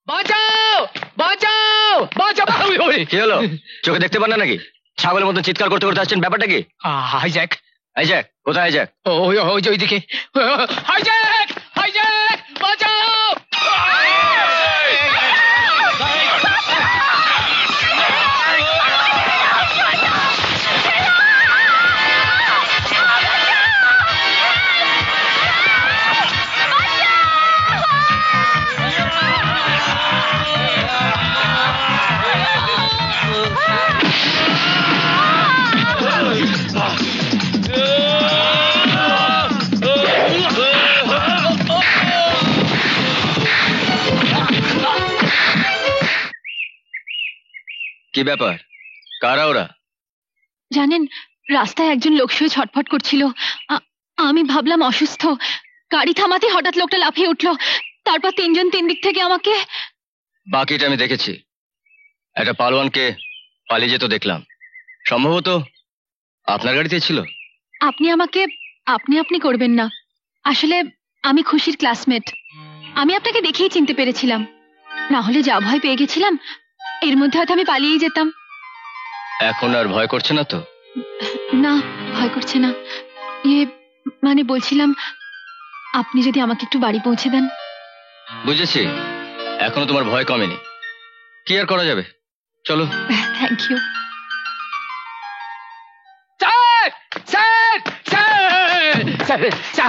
বাঁচাও বাঁচাও বাঁচাও! কি হলো, চোখে দেখতে পান না নাকি? ছাগলের মতো চিৎকার করতে করতে আসছেন, ব্যাপারটা কি? হাইজ্যাক। হাইজ্যাক? কোথায় হাইজ্যাক? ওই যে ওইদিকে। হাইজ্যাক হাইজ্যাক, বাঁচাও! কি ব্যাপার, কারা ওরা? জানেন, রাস্তায় একজন লোক শুয়ে ছটফট করছিল। আমি ভাবলাম অসুস্থ। গাড়ি থামাতে হঠাৎ লোকটা লাফিয়ে উঠলো। তারপর তিনজন তিন দিক থেকে আমাকে। বাকিটা আমি দেখেছি। একটা পালোয়ানকে পালিয়ে যেতে দেখলাম, সম্ভবত আপনার গাড়িতে ছিল। আপনি আমাকে আপনি আপনি করবেন না। আসলে আমি খুশির ক্লাসমেট। আমি আপনাকে দেখেই চিনতে পেরেছিলাম। না হলে যা ভয় পেয়ে গেছিলাম, এর মধ্যে হয়তো আমি পালিয়েই যেতাম। এখন আর ভয় করছে না তো? না, ভয় করছে না। মানে বলছিলাম, আপনি যদি আমাকে একটু বাড়ি পৌঁছে দেন। বুঝেছি, এখনো তোমার ভয় কমেনি। কি আর করা যাবে, চলো। Thank you.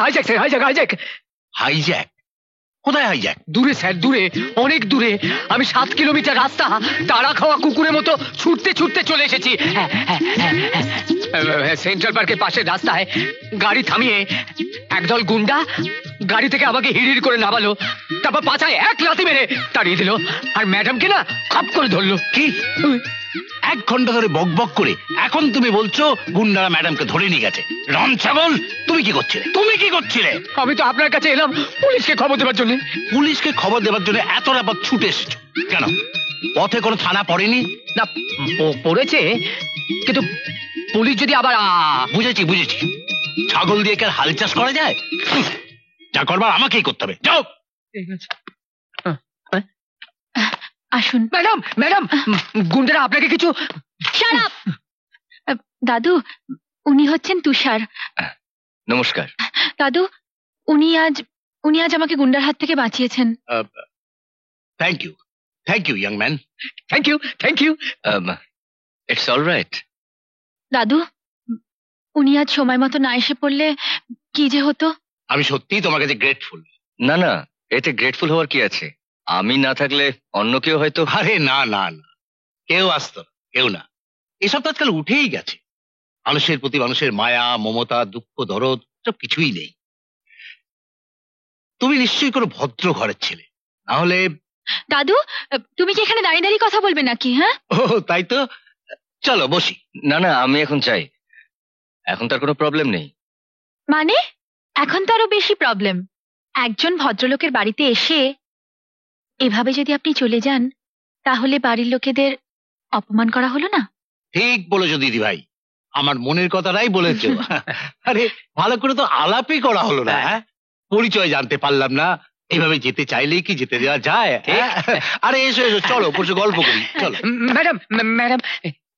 হাইজ্যাক! হাইজ্যাক? কোথায় হাইজ্যাক? দূরে স্যার, দূরে, অনেক দূরে। আমি 7 কিলোমিটার রাস্তা তাড়া খাওয়া কুকুরের মতো ছুটতে ছুটতে চলে এসেছি। সেন্ট্রাল পার্কের পাশের রাস্তায় গাড়ি থামিয়ে একদল গুন্ডা গাড়ি থেকে আমাকে হিড়হিড় করে নামালো। তারপর পাছায় এক লাথি মেরে তাড়িয়ে দিল। আর ম্যাডামকে না খপ করে ধরলো। কি 1 ঘন্টা ধরে বক বক করে এখন তুমি বলছো গুন্ডারা ম্যাডামকে ধরে নিয়ে গেছে? রাম ছাগল, তুমি কি করছিলে? আমি তো আপনার কাছে এলাম পুলিশকে খবর দেওয়ার জন্য। পুলিশকে খবর দেওয়ার জন্য এত রাত ছুটে এসেছো কেন? পথে কোনো থানা পড়েনি? না, পড়েছে, কিন্তু পুলিশ যদি আবার। বুঝেছি, ছাগল দিয়ে কি আর হাল চাষ করা যায়? যা করবার আমাকেই করতে হবে, যাও। ঠিক আছে। আসুন। ম্যাডাম ম্যাডাম, গুন্ডারা আপনাকে কিছু। Shut up! দাদু, উনি হচ্ছেন তুষার। নমস্কার। দাদু, উনি আজ আমাকে গুন্ডার হাত থেকে বাঁচিয়েছেন। Thank you young man. Thank you. It's alright. দাদু, উনি আজ সময় মতো না এসে পড়লে কি যে হতো। আমি সত্যিই তোমার কাছে গ্রেটফুল। না না, এতে গ্রেটফুল হওয়ার কি আছে? আমি না থাকলে অন্য কেউ হয়তো। আরে না, কেউ আসতো না, কেউ না। এসব তো আজকাল উঠেই গেছে। মানুষের প্রতি মানুষের মায়া, মমতা, দুঃখ, দরদ সব কিছুই নেই। তুমি নিশ্চয়ই কোনো ভদ্র ঘরের ছেলে, না হলে। দাদু, তুমি কি এখানে দাঁড়িয়ে দাঁড়িয়ে কথা বলবে নাকি? হ্যাঁ, ও তাই তো, চলো বসি। না না, আমি এখন চাই। এখন তার কোনো প্রবলেম নেই। মানে এখন তো আরো বেশি প্রবলেম। একজন ভদ্রলোকের বাড়িতে এসে এভাবে যদি আপনি চলে যান, তাহলে বাড়ির লোকেদের অপমান করা হলো না? ঠিক বলেছো দিদি ভাই, আমার মনের কথাটাই বলেছো। আরে ভালো করে তো আলাপই করা হলো না, পরিচয় জানতে পারলাম না। এইভাবে যেতে চাইলেই কি যেতে দেওয়া যায়? আরে এসো চলো বসে গল্প করি, চলো। ম্যাডাম,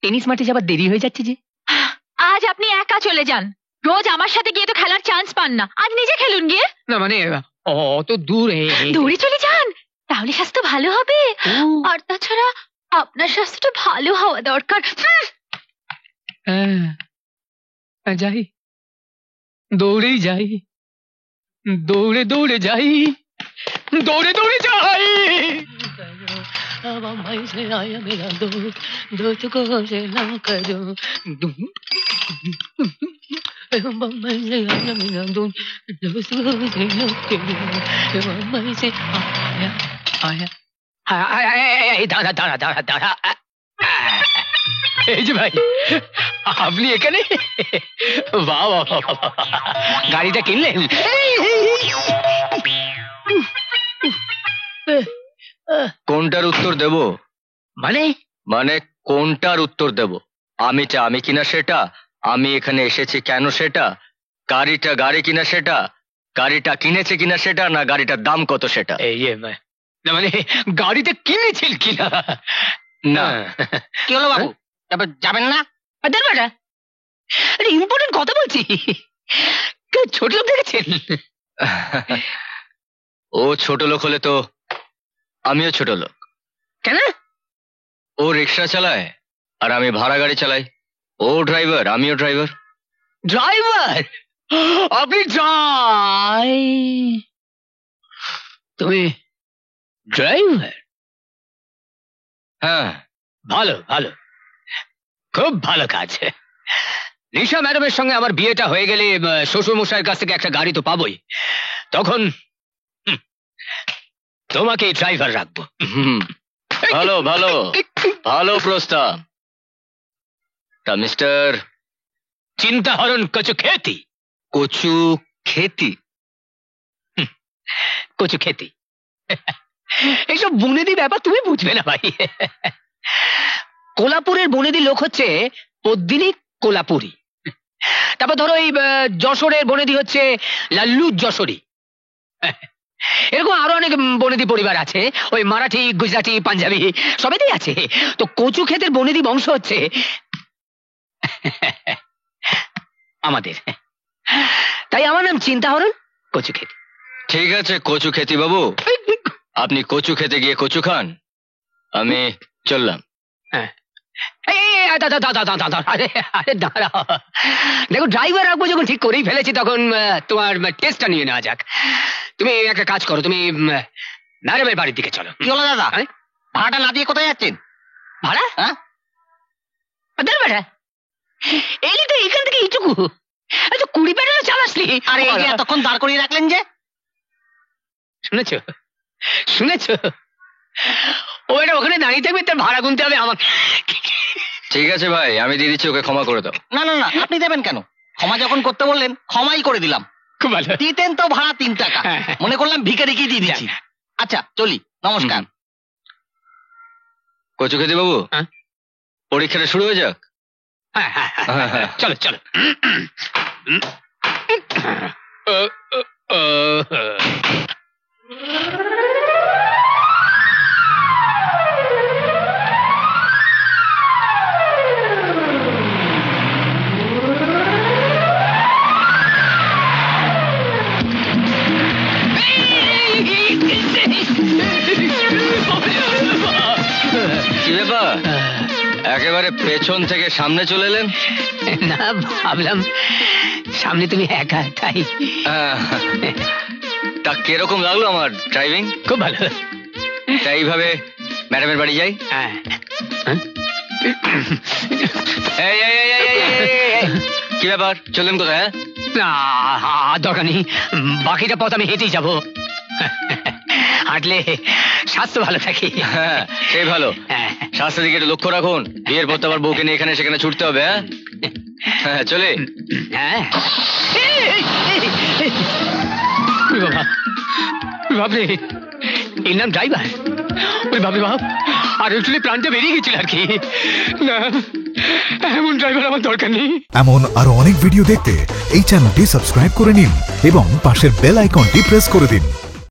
টেনিস মাঠে যাবার দেরি হয়ে যাচ্ছে যে। আজ আপনি একা চলে যান। রোজ আমার সাথে গিয়ে তো খেলার চান্স পান না, আজ নিজে খেলুন গিয়ে। না মানে অত দূরে চলে যান, তাহলে স্বাস্থ্য ভালো হবে। আর তাছাড়া আপনার স্বাস্থ্যটা ভালো হওয়া দরকার। যাই, দৌড়েই যাই, দৌড়ে দৌড়ে যাই, দৌড়ে দৌড়ে যাই। দাঁড়া দাঁড়া দাঁড়া দাঁড়া। এই যে ভাই, আপনি এখানে? বাবা, গাড়িটা কিনলেন? কোনটার উত্তর দেব? মানে কোনটার উত্তর দেব? আমি কিনা সেটা, আমি এখানে এসেছি কেন সেটা, গাড়িটা গাড়ি কিনা সেটা, গাড়িটা কিনেছে কিনা সেটা, না গাড়িটার দাম কত সেটা? না মানে গাড়িতে কিনেছিল কিনা? না। কি হলো বাবু, তারপর যাবেন না? ইম্পর্টেন্ট কথা বলছি। কেউ ছোট লোক দেখেছেন? ও ছোট লোক হলে তো আমিও ছোট লোক। কেন? ও রিক্সা চালায় আর আমি ভাড়া গাড়ি চালাই। ও ড্রাইভার, আমিও ড্রাইভার। ড্রাইভার? আপনি তুমি ড্রাইভার? হ্যাঁ। ভালো ভালো, খুব ভালো কাজ। নিশা ম্যাডামের সঙ্গে আমার বিয়েটা হয়ে গেলে শ্বশুর মশাইয়ের কাছ থেকে একটা গাড়ি তো পাবোই, তখন তোমাকে ড্রাইভার রাখবো। ভালো ভালো ভালো প্রস্তাব। তা মিস্টার চিন্তাহরণ কচু খেতি। কচু খেতি? কচু খেতি এইসব বুনেদি ব্যাপার তুমি বুঝবে না ভাই। কোলাপুরের বুনেদি লোক হচ্ছে পদ্মিনী কোলাপুরি। তারপর ধরো এই যশোরের বনেদি হচ্ছে লাল্লু যশোরী। এরকম আরো অনেক বনেদি পরিবার আছে, ওই মারাঠি, গুজরাটি, পাঞ্জাবি সবেতেই আছে। তো কচু ক্ষেতের বনেদি বংশ হচ্ছে আমাদের, তাই আমার নাম চিন্তাহরণ কচু খেতি। ঠিক আছে কচু খেতি বাবু, আপনি কচু খেতে গিয়ে কচু খান, আমি চললাম। দাঁড়াও, দেখো ড্রাইভার রাখবো যখন ঠিক করেই ফেলেছি, তখন তোমার টেস্টটা নিয়ে নেওয়া যাক। তুমি একটা কাজ করো, তুমি ম্যাডামের বাড়ির দিকে চলো। কি হলো দাদা, ভাড়াটা না দিয়ে কোথায় যাচ্ছেন? ভাড়া? ভাড়া এলি তো এখান থেকে এইটুকু, আচ্ছা 20 প্যাডেলও চালাসনি। আরে এতক্ষণ দাঁড় করিয়ে রাখলেন যে? শুনেছ শুনেছ, ও এটা ওখানে দাঁড়িয়ে থাকবে, তার ভাড়া গুনতে হবে আমাকে। ঠিক আছে ভাই, আমি দিয়ে দিচ্ছি, ওকে ক্ষমা করে দাও। না না না, আপনি দেবেন কেন? ক্ষমা যখন করতে বললেন ক্ষমাই করে দিলাম। খুব ভালো। দিতেন তো ভাড়া 3 টাকা, মনে করলাম ভিখারিকে দিয়ে দিচ্ছি। আচ্ছা চলি, নমস্কার। কচু খেতি বাবু, হ্যাঁ? পরীক্ষাটা শুরু হয়ে যাক। চলো চলো। কি ব্যাপার, একেবারে পেছন থেকে সামনে চলে এলেন? না, ভাবলাম সামনে তুমি একা, তাই। তা কিরকম লাগলো আমার ড্রাইভিং? খুব ভালো। তা এইভাবে ম্যাডামের বাড়ি যাই। এই, এই, এই, এই, এই, এই, এই, কি ব্যাপার, চললেন কোথায়? না দরকার নেই, বাকিটা পথ আমি হেঁটেই যাবো। হাঁটলে স্বাস্থ্য ভালো থাকে। হ্যাঁ সেই ভালো, স্বাস্থ্যের দিকে একটু লক্ষ্য রাখুন। বিয়ের পর তো আবার বউকে নিয়ে এখানে সেখানে ছুটতে হবে। হ্যাঁ চলে। হ্যাঁ বাবা, বাবরে এর নাম ড্রাইভার? ওই বাবরে বাপ, আর একচুয়ালি প্রাণটা বেরিয়ে গেছিল আর কি। না, এমন ড্রাইভার আমার দরকার নেই। এমন আরো অনেক ভিডিও দেখতে এই চ্যানেলটি সাবস্ক্রাইব করে নিন এবং পাশের বেল আইকনটি প্রেস করে দিন।